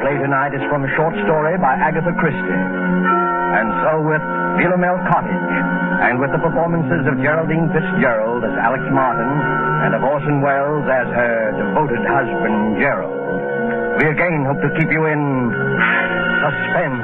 play tonight is from a short story by Agatha Christie. And so with Philomel Cottage, and with the performances of Geraldine Fitzgerald as Alix Martin, and of Orson Welles as her devoted husband, Gerald, we again hope to keep you in suspense.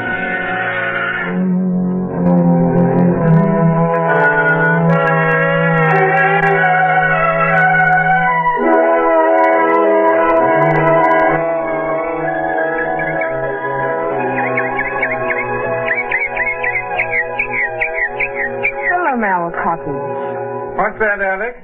Philomel Cottage. What's that, Alix?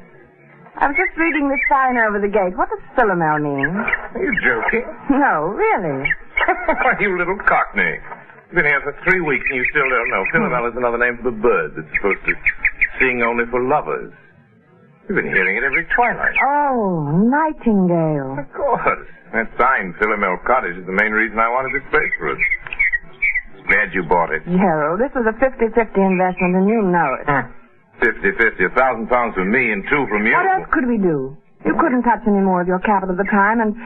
I was just reading this sign over the gate. What does Philomel mean? Are you joking? No, really. Why, you little cockney. You've been here for 3 weeks and you still don't know. Philomel is another name for the bird that's supposed to sing only for lovers. You've been hearing it every twilight. Oh, nightingale. Of course. That sign, Philomel Cottage, is the main reason I wanted this place for us. Glad you bought it. Gerald, this was a 50-50 investment, and you know it. 50-50, £1,000 from me and 2 from you. What else could we do? You couldn't touch any more of your capital at the time, and...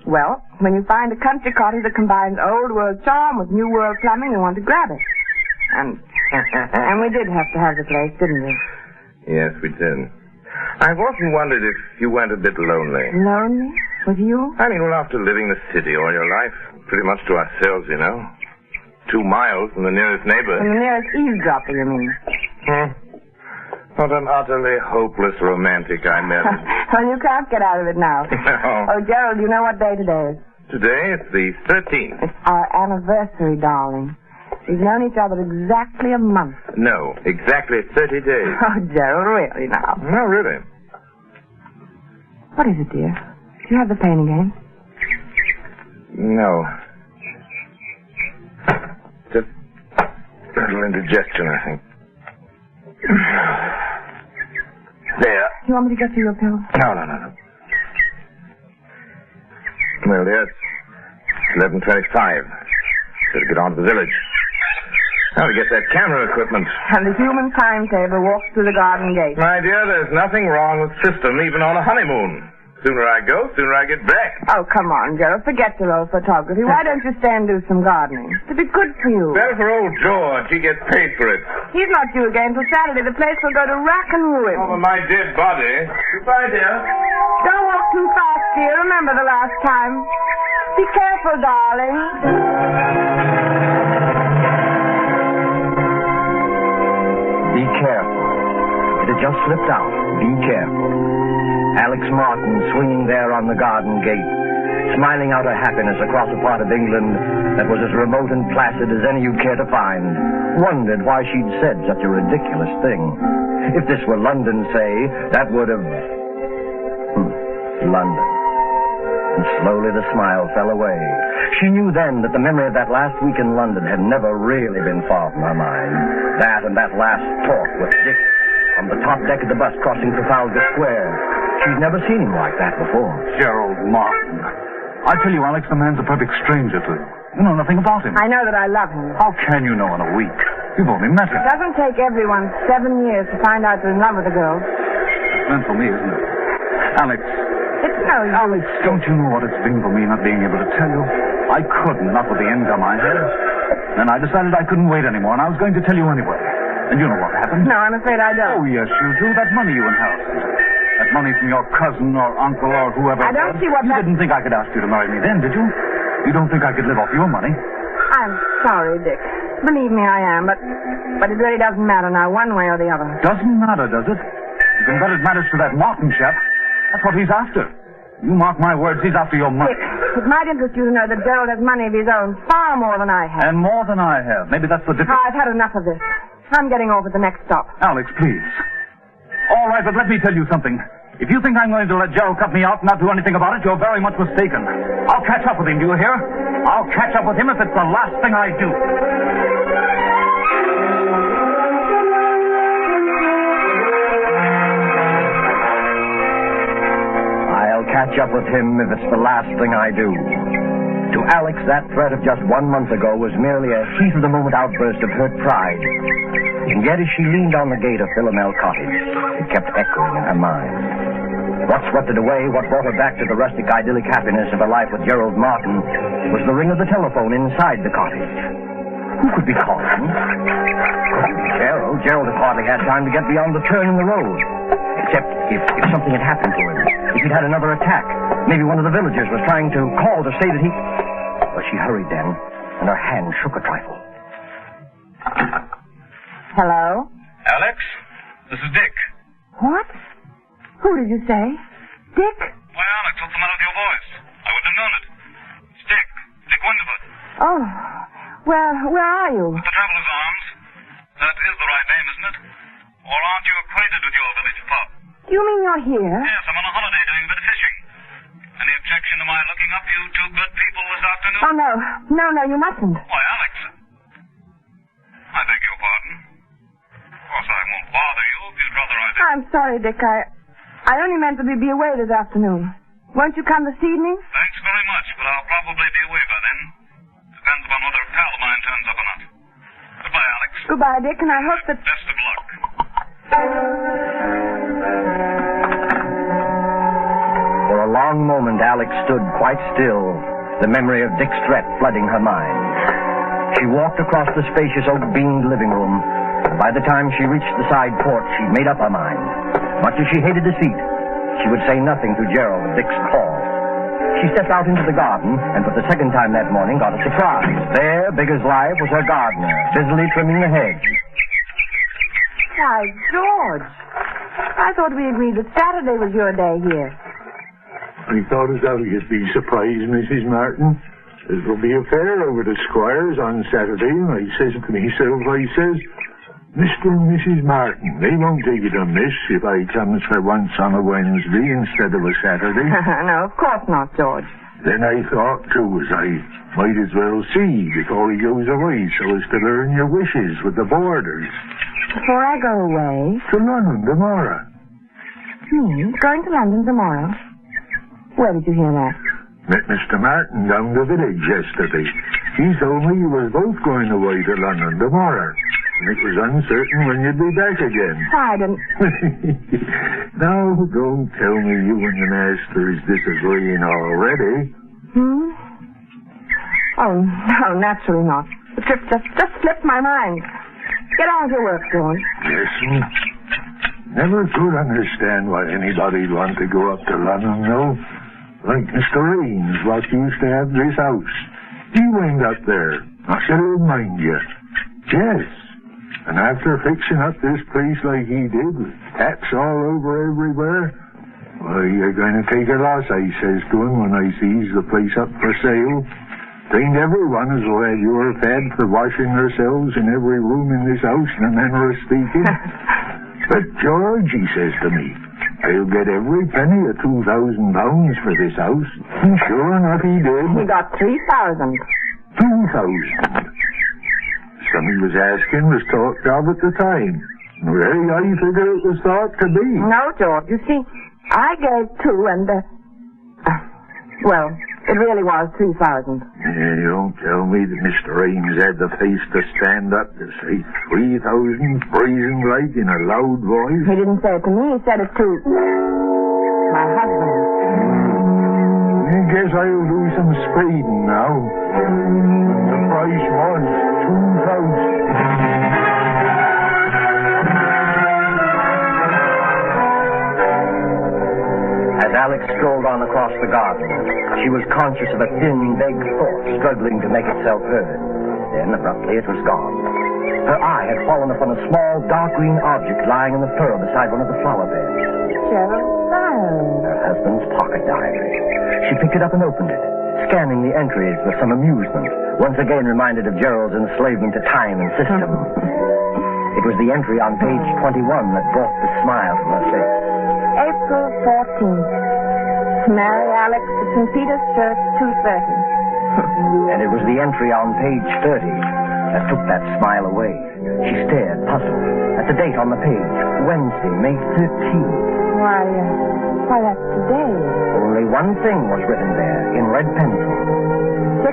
Well, when you find a country cottage that combines old world charm with new world plumbing, you want to grab it. And we did have to have the place, didn't we? Yes, we did. I've often wondered if you weren't a bit lonely. Lonely? With you? I mean, well, after living the city all your life, pretty much to ourselves, you know. 2 miles from the nearest neighbor. From the nearest eavesdropper, you mean? What an utterly hopeless romantic I met. Well, you can't get out of it now. No. Oh, Gerald, you know what day today is? Today, it's the 13th. It's our anniversary, darling. We've known each other exactly a month. No, exactly 30 days. Oh, Gerald, really now? No, really. What is it, dear? Do you have the pain again? No. Just a little indigestion, I think. There. Do you want me to get you your pills? No. Well, dear, it's 11:25. Better get on to the village. Now to get that camera equipment. And the human timetable walks through the garden gate. My dear, there's nothing wrong with system, even on a honeymoon. Sooner I go, sooner I get back. Oh, come on, Gerald. Forget your old photography. Why don't you stay and do some gardening? It'd be good for you. Better for old George. He gets paid for it. He's not due again till Saturday. The place will go to rack and ruin. Oh, my dead body. Goodbye, dear. Don't walk too fast, dear. Remember the last time. Be careful, darling. Be careful. It had just slipped out. Be careful. Alix Martin swinging there on the garden gate, smiling out her happiness across a part of England that was as remote and placid as any you'd care to find, wondered why she'd said such a ridiculous thing. If this were London, say, that would have... London. And slowly the smile fell away. She knew then that the memory of that last week in London had never really been far from her mind. That and that last talk with Dick on the top deck of the bus crossing Trafalgar Square. She'd never seen him like that before. Gerald Martin. I tell you, Alix, the man's a perfect stranger to you. You know nothing about him. I know that I love him. How can you know in a week? You've only met him. It doesn't take everyone 7 years to find out they're in love with a girl. It's meant for me, isn't it? Alix. It's no use. Alix, don't you know what it's been for me not being able to tell you? I couldn't, not with the income I had. Then I decided I couldn't wait anymore, and I was going to tell you anyway. And you know what happened? No, I'm afraid I don't. Oh, yes, you do. That money you inherited. That money from your cousin or uncle or whoever. I don't see what You didn't think I could ask you to marry me then, did you? You don't think I could live off your money? I'm sorry, Dick. Believe me, I am, but it really doesn't matter now, one way or the other. Doesn't matter, does it? You can bet it matters to that Martin chap. That's what he's after. You mark my words, he's after your money. Dick, it might interest you to know that Gerald has money of his own, far more than I have. And more than I have. Maybe that's the difference. I've had enough of this. I'm getting off at the next stop. Alix, please. All right, but let me tell you something. If you think I'm going to let Gerald cut me out and not do anything about it, you're very much mistaken. I'll catch up with him, do you hear? I'll catch up with him if it's the last thing I do. I'll catch up with him if it's the last thing I do. To Alix, that threat of just 1 month ago was merely a heat-of-the-moment outburst of hurt pride. And yet as she leaned on the gate of Philomel Cottage, it kept echoing in her mind. What swept it away, what brought her back to the rustic idyllic happiness of her life with Gerald Martin, was the ring of the telephone inside the cottage. Who could be calling? Gerald. Gerald had hardly had time to get beyond the turn in the road. Except if something had happened to him. If he'd had another attack. Maybe one of the villagers was trying to call to say that he... Well, she hurried then, and her hand shook a trifle. Hello? Alex, this is Dick. What? Who did you say? Dick? Why, Alex, what's the matter with your voice? I wouldn't have known it. It's Dick Windyford. Oh, well, where are you? At the Traveller's Arms. That is the right name, isn't it? Or aren't you acquainted with your village pub? Do you mean you're here? Yes, I'm on a holiday doing a bit of fishing. Any objection to my looking up you two good people this afternoon? Oh, no, you mustn't. Why, Alex. I beg your pardon. Of course, I won't bother you if you'd rather I did. I'm sorry, Dick. I only meant to be away this afternoon. Won't you come this evening? Thanks very much, but I'll probably be away by then. Depends upon whether a pal of mine turns up or not. Goodbye, Alex. Goodbye, Dick, and I hope that... Best of luck. For a long moment, Alex stood quite still, the memory of Dick's threat flooding her mind. She walked across the spacious oak-beamed living room, and by the time she reached the side porch, she'd made up her mind. Much as she hated deceit, she would say nothing to Gerald of Dick's call. She stepped out into the garden, and for the second time that morning got a surprise. There, big as life, was her gardener, busily trimming the hedge. Why, George, I thought we agreed that Saturday was your day here. I thought as how you'd be surprised, Mrs. Martin. There'll be a fair over the Squires on Saturday, and I says to myself, Mr. and Mrs. Martin, they won't take it amiss if I comes for once on a Wednesday instead of a Saturday. No, of course not, George. Then I thought, too, as I might as well see before he goes away so as to learn your wishes with the boarders. Before I go away? To London tomorrow. Going to London tomorrow? Where did you hear that? Met Mr. Martin down the village yesterday. He told me you were both going away to London tomorrow. And it was uncertain when you'd be back again. I didn't... Now, don't tell me you and the master is disagreeing already. Oh, no, naturally not. The trip just slipped my mind. Get on with your work, George. Yes, never could understand why anybody'd want to go up to London, though. Like Mr. Raines, what used to have this house. He went up there. I shall remind you. Yes. And after fixing up this place like he did, with taps all over everywhere, why, you're going to take a loss, I says to him when I sees the place up for sale. Ain't everyone as will have your fed for washing themselves in every room in this house in a manner of speaking. But George, he says to me, I'll get every penny of £2,000 for this house. And sure enough he did. He got 3,000. 2,000. Some he was asking was talked of at the time. Really, I figure it was thought to be. No, George. You see, I gave 2 and, well, it really was 3,000. Yeah, you don't tell me that Mr. Ames had the face to stand up to say 3,000 brazen like in a loud voice. He didn't say it to me. He said it to my husband. I guess I'll do some spading now. The price was 2,000. As Alex strolled on across the garden, she was conscious of a thin, vague thought struggling to make itself heard. Then, abruptly, it was gone. Her eye had fallen upon a small, dark green object lying in the fur beside one of the flower beds. Gerald Martin. Her husband's pocket diary. She picked it up and opened it, scanning the entries with some amusement, once again reminded of Gerald's enslavement to time and system. It was the entry on page 21 that brought the smile from her face. April 14th. Marry Alex to St. Peter's Church, 2:30. And it was the entry on page 30 that took that smile away. She stared, puzzled, at the date on the page, Wednesday, May 13th. Why, that's today. Only one thing was written there, in red pencil. 6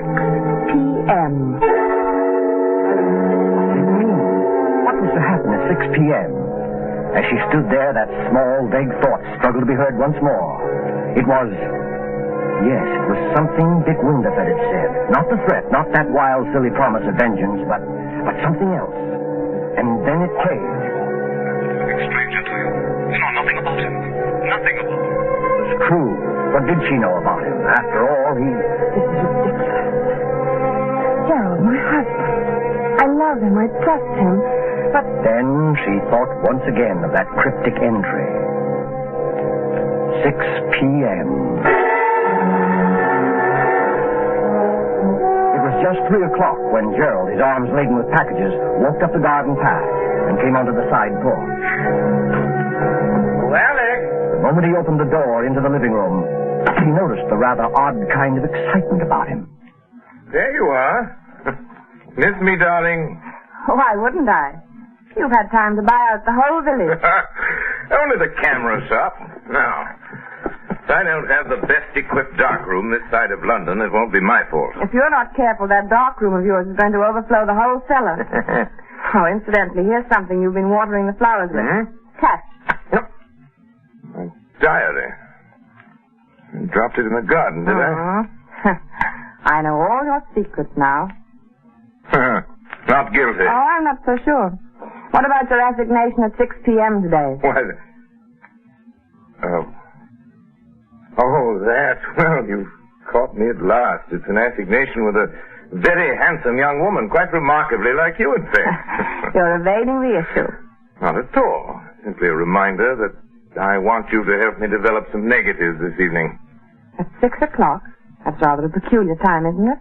p.m. What did it mean? What was to happen at 6 p.m.? As she stood there, that small, vague thought struggled to be heard once more. It was something Dick Windyford had said. Not the threat, not that wild, silly promise of vengeance, but something else. And then it came. A stranger to you. You know nothing about him. Nothing about him. It was true. What did she know about him? After all, This is ridiculous. Gerald, my husband. I love him. I trust him. But Then she thought once again of that cryptic entry. 6 p.m. It was just 3 o'clock when Gerald, his arms laden with packages, walked up the garden path and came onto the side porch. Oh, Alex! The moment he opened the door into the living room, he noticed the rather odd kind of excitement about him. There you are. Miss me, darling? why wouldn't I? You've had time to buy out the whole village. Only the camera shop. Now, if I don't have the best equipped darkroom this side of London, it won't be my fault. If you're not careful, that darkroom of yours is going to overflow the whole cellar. Oh, incidentally, here's something you've been watering the flowers with. Catch. My diary. You dropped it in the garden, did I? I know all your secrets now. Not guilty. Oh, I'm not so sure. What about your assignation at 6 p.m. today? Why, that. Well, you've caught me at last. It's an assignation with a very handsome young woman, quite remarkably like you, in fact. You're evading the issue. Not at all. Simply a reminder that I want you to help me develop some negatives this evening. At 6 o'clock? That's rather a peculiar time, isn't it?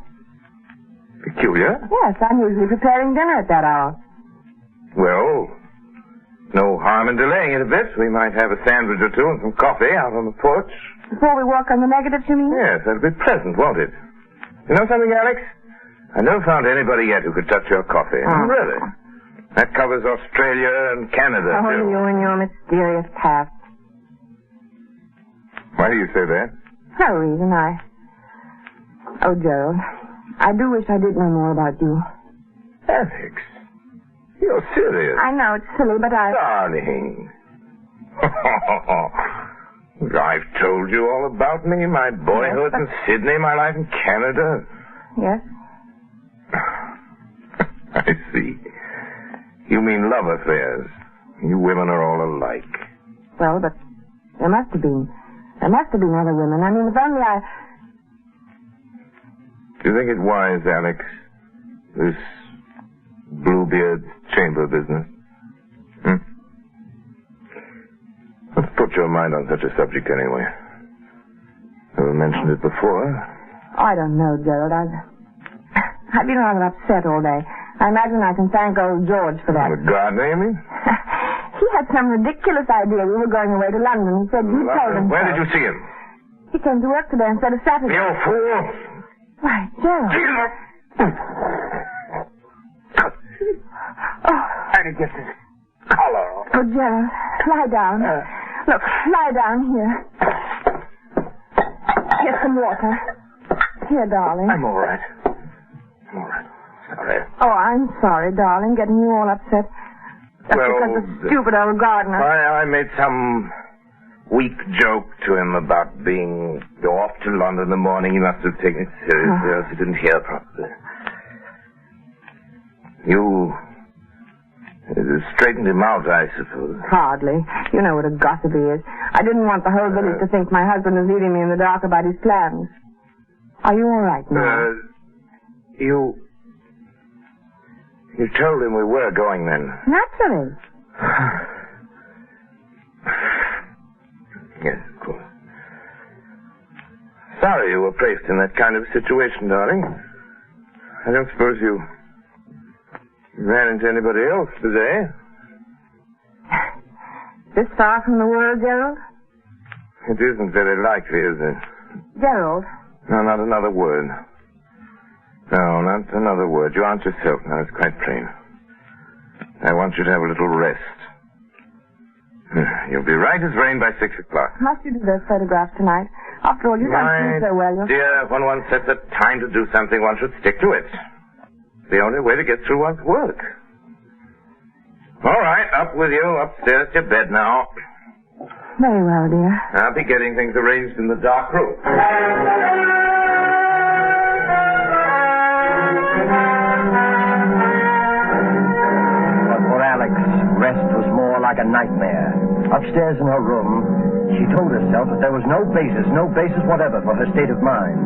Peculiar? Yes, I'm usually preparing dinner at that hour. Well, no harm in delaying it a bit. We might have a sandwich or two and some coffee out on the porch. Before we work on the negatives, you mean? Yes, that'll be pleasant, won't it? You know something, Alex? I never found anybody yet who could touch your coffee. Oh. Really? That covers Australia and Canada, Oh, too. you and your mysterious past. Why do you say that? No reason, Oh, Gerald, I do wish I did know more about you. Alex, you're serious. I know it's silly, but Darling. I've told you all about me, my boyhood in Sydney, my life in Canada. Yes? I see. You mean love affairs. You women are all alike. Well, but there must have been. There must have been other women. I mean, if only Do you think it wise, Alex, this Bluebeard's chamber business? Let's put your mind on such a subject anyway. Never mentioned it before. I don't know, Gerald. I've been rather upset all day. I imagine I can thank old George for that. The gardener, you mean? He had some ridiculous idea we were going away to London. He said you told him Where so. did you see him? He came to work today instead of Saturday. You fool! Why, Gerald. How did you get this collar off? Oh, Gerald, lie down. Look, lie down here. Here's some water. Here, darling. I'm all right. Sorry. Oh, I'm sorry, darling, getting you all upset. That's because the stupid old gardener. I made some weak joke to him about go off to London in the morning. He must have taken it seriously, else he didn't hear properly. You straightened him out, I suppose. Hardly. You know what a gossip he is. I didn't want the whole village to think my husband was leaving me in the dark about his plans. Are you all right now? You told him we were going then. Naturally. Yes, of course. Sorry you were placed in that kind of situation, darling. I don't suppose you ran into anybody else today? This far from the world, Gerald? It isn't very likely, is it? Gerald. No, not another word. No, not another word. You aren't yourself now. It's quite plain. I want you to have a little rest. You'll be right as rain by 6 o'clock. Must you do those photographs tonight? After all, you don't seem so well. Dear, when one sets a time to do something, one should stick to it. The only way to get through one's work. All right, up with you. Upstairs to bed now. Very well, dear. I'll be getting things arranged in the dark room. But for Alix, rest was more like a nightmare. Upstairs in her room, she told herself that there was no basis whatever for her state of mind.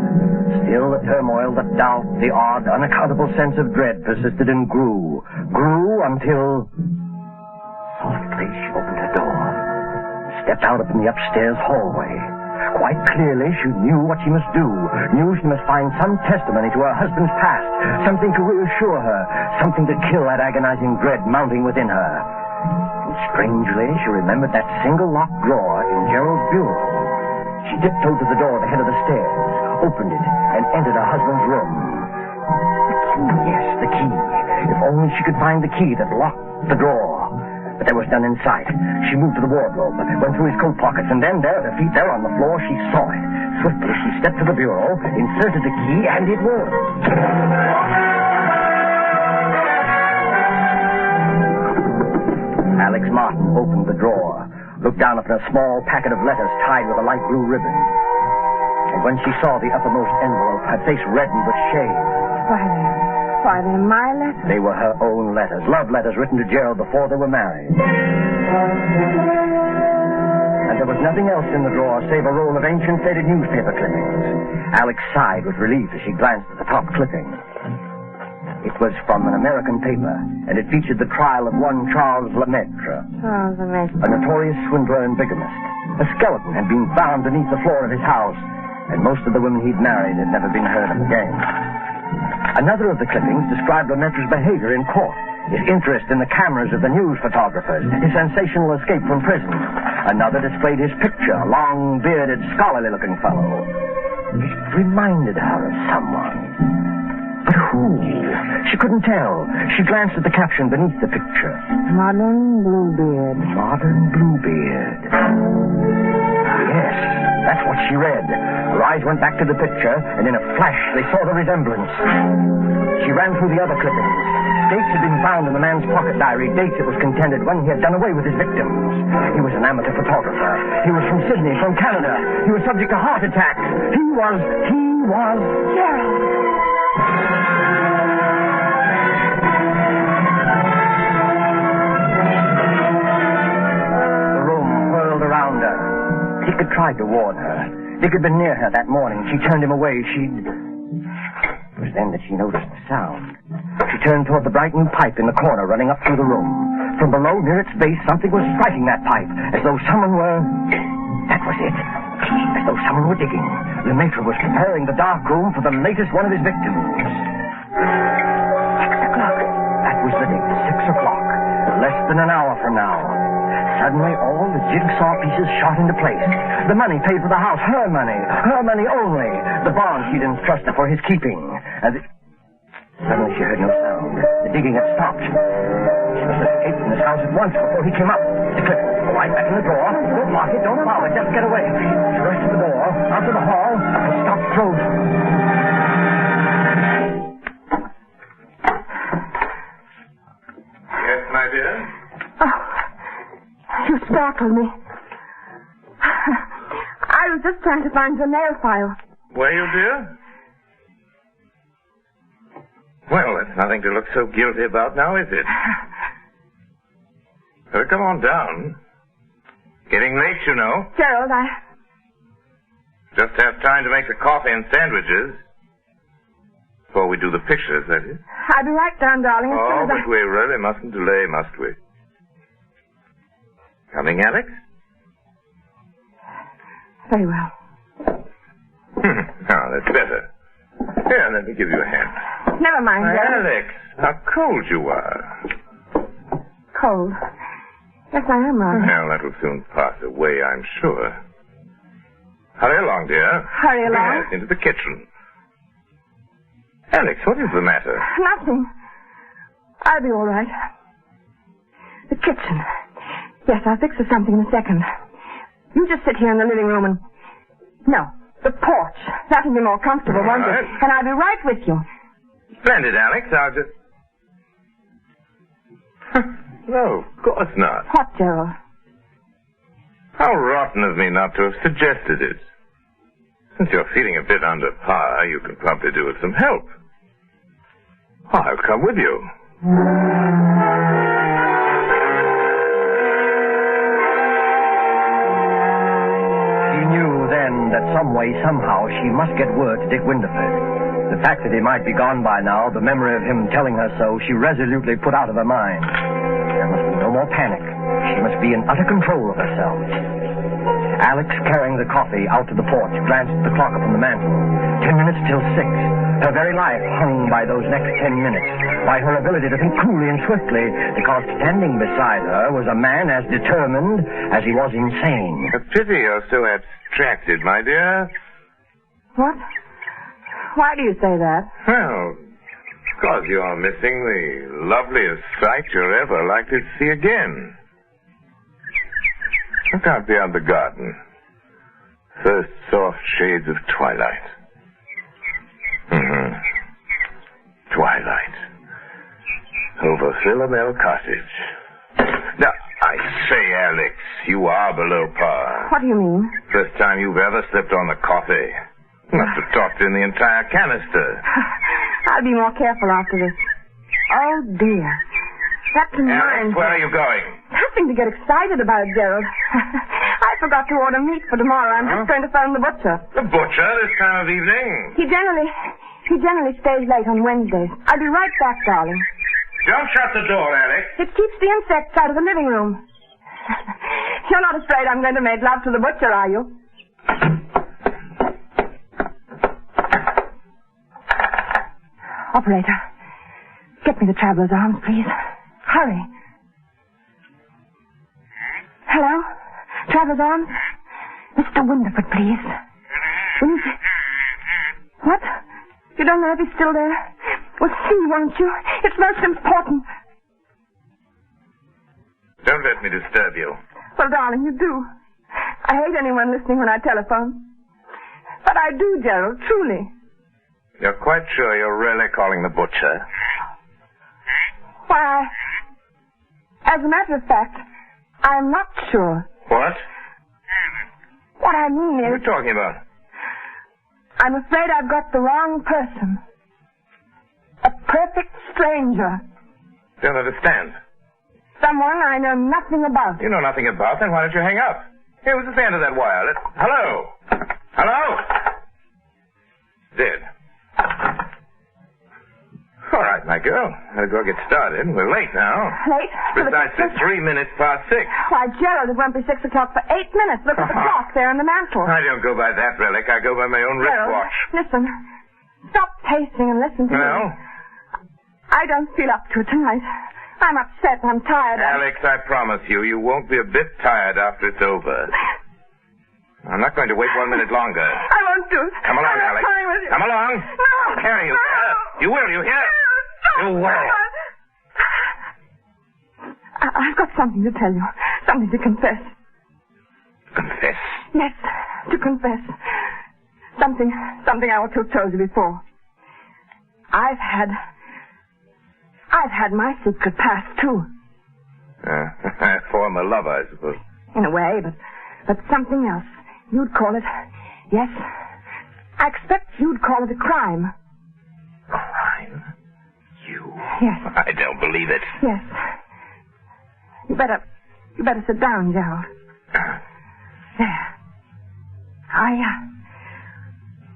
Still, the turmoil, the doubt, the odd, unaccountable sense of dread persisted and grew until... Softly, she opened her door, stepped out in the upstairs hallway. Quite clearly, she knew what she must do. Knew she must find some testimony to her husband's past, something to reassure her, something to kill that agonizing dread mounting within her. And strangely, she remembered that single locked drawer in Gerald's bureau. She tiptoed to the door at the head of the stairs, opened it, and entered her husband's room. The key, yes, the key. If only she could find the key that locked the drawer. But there was none in sight. She moved to the wardrobe, went through his coat pockets, and then there, at her feet there on the floor, she saw it. Swiftly, she stepped to the bureau, inserted the key, and it worked. Alix Martin opened the drawer, looked down upon a small packet of letters tied with a light blue ribbon. And when she saw the uppermost envelope, her face reddened with shame. Why, they're my letters. They were her own letters, love letters written to Gerald before they were married. And there was nothing else in the drawer save a roll of ancient faded newspaper clippings. Alix sighed with relief as she glanced at the top clipping. It was from an American paper, and it featured the trial of one Charles Lemaitre, a notorious swindler and bigamist. A skeleton had been found beneath the floor of his house, and most of the women he'd married had never been heard of again. Another of the clippings described Lemaitre's behavior in court, his interest in the cameras of the news photographers, his sensational escape from prison. Another displayed his picture, a long, bearded, scholarly-looking fellow. It reminded her of someone. But who? She couldn't tell. She glanced at the caption beneath the picture. Modern Bluebeard. Modern Bluebeard. Yes, that's what she read. Her eyes went back to the picture, and in a flash they saw the resemblance. She ran through the other clippings. Dates had been found in the man's pocket diary, dates it was contended when he had done away with his victims. He was an amateur photographer. He was from Sydney, from Canada. He was subject to heart attacks. He was... Gerald! The room whirled around her. Dick had tried to warn her. Dick had been near her that morning. She turned him away. It was then that she noticed the sound. She turned toward the bright new pipe in the corner running up through the room. From below, near its base, something was striking that pipe, as though someone were... That was it. As though someone were digging. Lemaitre was preparing the dark room for the latest one of his victims. 6 o'clock. That was the date, 6 o'clock. Less than an hour from now. Suddenly, all the jigsaw pieces shot into place. The money paid for the house, her money only. The bond she'd entrusted for his keeping. And suddenly she heard no sound. The digging had stopped. She must have escaped from this house at once before he came up. She clicked right back in the door. Don't lock it, don't follow it, just get away. She rushed to the door, out to the hall, and stopped frozen. Yes, my dear? Oh, you startled me. I was just trying to find your nail file. Were you, dear? Well, that's nothing to look so guilty about now, is it? Well, come on down. Getting late, you know. Gerald, Just have time to make the coffee and sandwiches. Before we do the pictures, that is. I'll be right down, darling, as soon as but we really mustn't delay, must we? Coming, Alix? Very well. Now, that's better. Here, let me give you a hand. Never mind, Gerald. Alix, how cold you are. Cold. Yes, I am, Ron. Well, that'll soon pass away, I'm sure. Hurry along, dear. Hurry along? Yes, into the kitchen. Alix, what is the matter? Nothing. I'll be all right. The kitchen. Yes, I'll fix her something in a second. You just sit here in the living room and... No, the porch. That'll be more comfortable, won't it? And I'll be right with you. Splendid, Alix. I'll just... No, of course not. What, Gerald? How rotten of me not to have suggested it. Since you're feeling a bit under par, you can probably do with some help. I'll come with you. She knew then that some way, somehow, she must get word to Dick Windyford. The fact that he might be gone by now, the memory of him telling her so, she resolutely put out of her mind. There must be no more panic. She must be in utter control of herself. Alix, carrying the coffee out to the porch, glanced at the clock upon the mantel. 10 minutes till 6. Her very life hung by those next 10 minutes, by her ability to think coolly and swiftly, because standing beside her was a man as determined as he was insane. A pity you're so abstracted, my dear. What? Why do you say that? Well, because you're missing the loveliest sight you're ever likely to see again. Look out beyond the garden. First soft shades of twilight. Twilight. Over Philomel Cottage. Now, I say, Alix, you are below par. What do you mean? First time you've ever slipped on the coffee. Must have talked in the entire canister. I'll be more careful after this. Oh, dear. That reminds Alix, where are you going? Nothing to get excited about, Gerald. I forgot to order meat for tomorrow. I'm just going to phone the butcher. The butcher this time of evening? He generally stays late on Wednesdays. I'll be right back, darling. Don't shut the door, Alix. It keeps the insects out of the living room. You're not afraid I'm going to make love to the butcher, are you? Operator, get me the traveler's arms, please. Hurry. Hello? Traveler's arms? Mr. Windyford, please. What? You don't know if he's still there? Well, see, won't you? It's most important. Don't let me disturb you. Well, darling, you do. I hate anyone listening when I telephone. But I do, Gerald, truly. You're quite sure you're really calling the butcher? Why, as a matter of fact, I'm not sure. What? What I mean What are is, you talking about? I'm afraid I've got the wrong person. A perfect stranger. Don't understand. Someone I know nothing about. You know nothing about, then why don't you hang up? Here, what's the end of that wire? Hello? Hello? Dead. All right, my girl. I'll go get started. We're late now. Late? Precisely 3 minutes past 6. Why, Gerald, it won't be 6 o'clock for 8 minutes. Look at the clock there on the mantel. I don't go by that relic. I go by my own Gerald, wristwatch. listen. Stop pacing and listen to me. Well? I don't feel up to it tonight. I'm upset. I'm tired. Alex, I promise you, you won't be a bit tired after it's over. I'm not going to wait 1 minute longer. I won't do it. Come along, I'm Alex. coming with you. Come along. No. I'll carry you. No. You will, you hear? Stop. You will. I've got something to tell you. Something to confess. Confess? Yes, to confess. Something I ought to have told you before. I've had my secret past, too. Former lover, I suppose. In a way, but something else. You'd call it... Yes. I expect you'd call it a crime. Crime? You? Yes. I don't believe it. Yes. You better sit down, Gerald. There.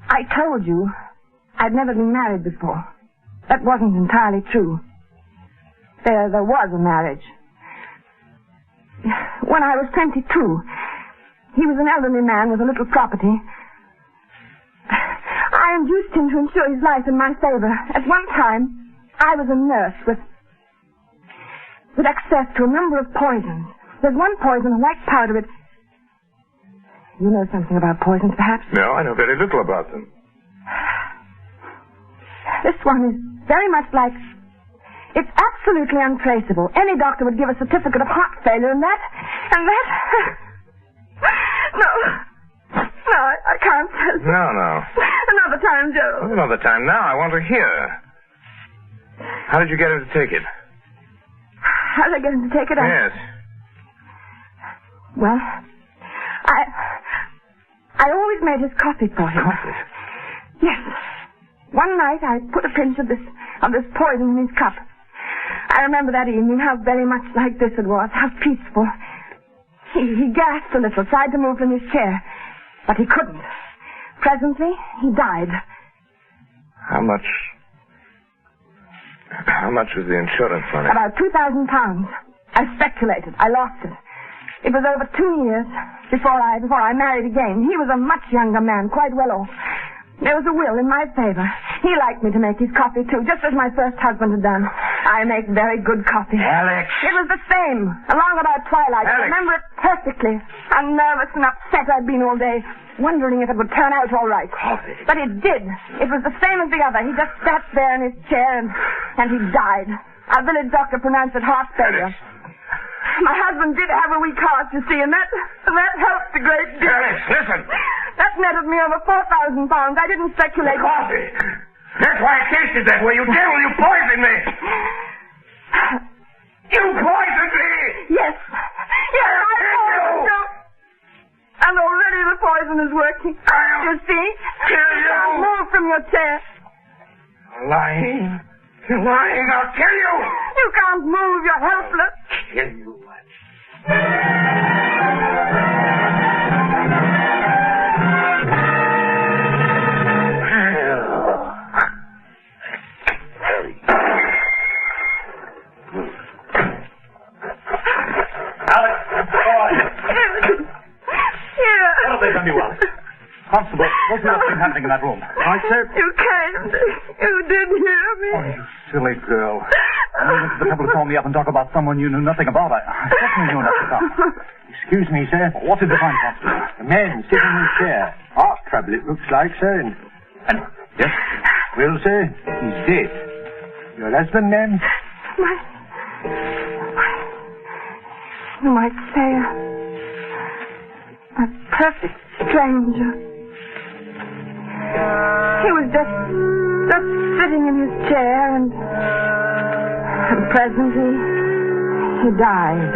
I told you I'd never been married before. That wasn't entirely true. There was a marriage. When I was 22, he was an elderly man with a little property. I induced him to insure his life in my favor. At one time, I was a nurse with access to a number of poisons. There's one poison, a white powder. You know something about poisons, perhaps? No, I know very little about them. This one is very much like... It's absolutely untraceable. Any doctor would give a certificate of heart failure, and that... No, I can't tell you. No. Another time, Gerald. Another time now. I want to hear. How did you get him to take it? How are they going to take it out? Yes. Well, I always made his coffee for him. Coffee? Yes. One night I put a pinch of this poison in his cup. I remember that evening how very much like this it was, how peaceful. He gasped a little, tried to move from his chair, but he couldn't. Presently, he died. How much was the insurance money? About £2,000. I speculated. I lost it. It was over 2 years before I married again. He was a much younger man, quite well off. There was a will in my favor. He liked me to make his coffee, too, just as my first husband had done. I make very good coffee. Alix! It was the same, along about twilight. I Alix! remember it perfectly. How nervous and upset I'd been all day, wondering if it would turn out all right. Coffee. But it did. It was the same as the other. He just sat there in his chair and he died. Our village doctor pronounced it heart failure. Alix. My husband did have a weak heart, you see, and that helped a great deal. Alix, listen! That netted me over £4,000. I didn't speculate. Coffee! That's why it tasted that way. You devil, you poisoned me! You poisoned me! Yes. Yes, I poisoned you. And already the poison is working. You see? Kill You can't you! move from your chair. Lying. You're lying. I'll kill you! You can't move. You're helpless. Kill you. Constable, what's been happening in that room? Right, sir? You came. You did hear me. Oh, you silly girl. You went to the trouble to call me up and talk about someone you knew nothing about. I certainly knew enough to come. Excuse me, sir. What did you find, Constable? A man sitting in his chair. Heart trouble, it looks like, sir. And yes? well, sir, he's dead. Your husband, ma'am? You might say a perfect stranger. He was just sitting in his chair and presently he died.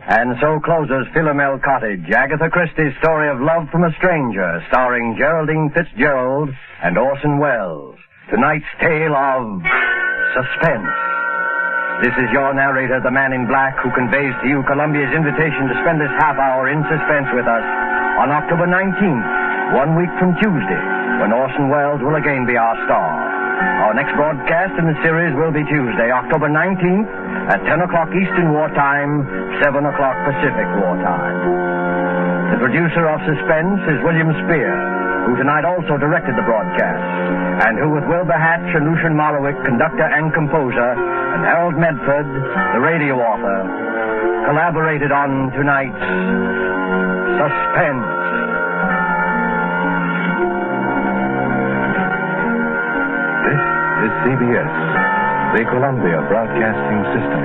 And so closes Philomel Cottage, Agatha Christie's story of love from a stranger, starring Geraldine Fitzgerald and Orson Welles. Tonight's tale of suspense. This is your narrator, the man in black, who conveys to you Columbia's invitation to spend this half hour in suspense with us on October 19th, 1 week from Tuesday, when Orson Welles will again be our star. Our next broadcast in the series will be Tuesday, October 19th, at 10 o'clock Eastern War Time, 7 o'clock Pacific War Time. The producer of Suspense is William Spear, who tonight also directed the broadcast, and who, with Wilbur Hatch and Lucian Morowick, conductor and composer, and Harold Medford, the radio author, collaborated on tonight's Suspense. This is CBS, the Columbia Broadcasting System.